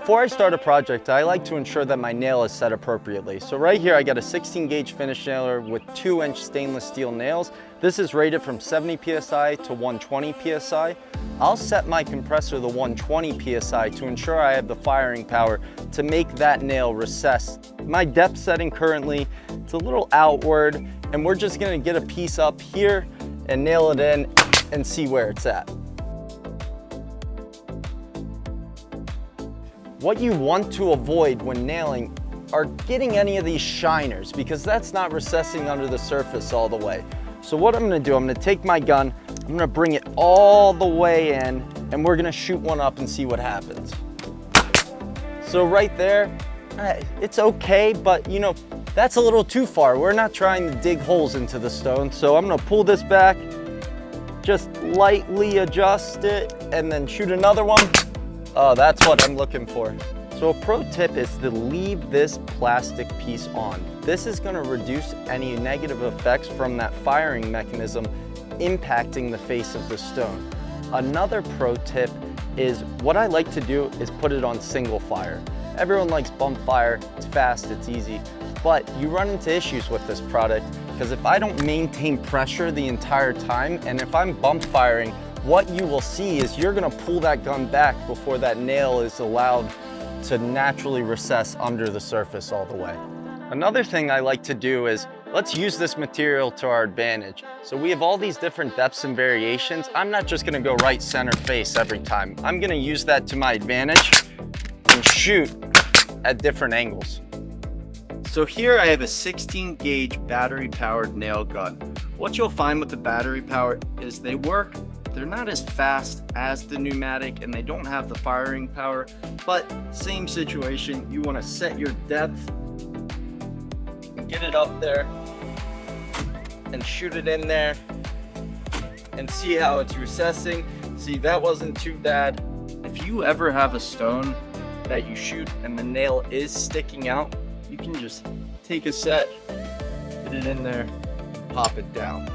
Before I start a project, I like to ensure that my nail is set appropriately. So right here, I got a 16 gauge finish nailer with 2-inch stainless steel nails. This is rated from 70 PSI to 120 PSI. I'll set my compressor to 120 PSI to ensure I have the firing power to make that nail recess. My depth setting currently, it's a little outward, and we're just gonna get a piece up here and nail it in and see where it's at. What you want to avoid when nailing are getting any of these shiners, because that's not recessing under the surface all the way. So what I'm gonna do, I'm gonna take my gun, I'm gonna bring it all the way in, and we're gonna shoot one up and see what happens. So right there, it's okay, but you know, that's a little too far. We're not trying to dig holes into the stone. So I'm gonna pull this back, just lightly adjust it, and then shoot another one. Oh, that's what I'm looking for. So a pro tip is to leave this plastic piece on. This is gonna reduce any negative effects from that firing mechanism impacting the face of the stone. Another pro tip is what I like to do is put it on single fire. Everyone likes bump fire, it's fast, it's easy, but you run into issues with this product because if I don't maintain pressure the entire time, and if I'm bump firing, what you will see is you're gonna pull that gun back before that nail is allowed to naturally recess under the surface all the way. Another thing I like to do is, let's use this material to our advantage. So we have all these different depths and variations. I'm not just gonna go right center face every time. I'm gonna use that to my advantage and shoot at different angles. So here I have a 16 gauge battery powered nail gun. What you'll find with the battery power is they work. They're not as fast as the pneumatic and they don't have the firing power, but same situation. You want to set your depth, get it up there and shoot it in there and see how it's recessing. See, that wasn't too bad. If you ever have a stone that you shoot and the nail is sticking out, you can just take a set, get it in there, pop it down.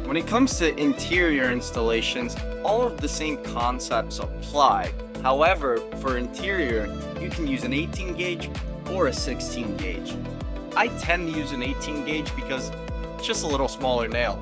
When it comes to interior installations, all of the same concepts apply. However, for interior, you can use an 18 gauge or a 16 gauge. I tend to use an 18 gauge because it's just a little smaller nail.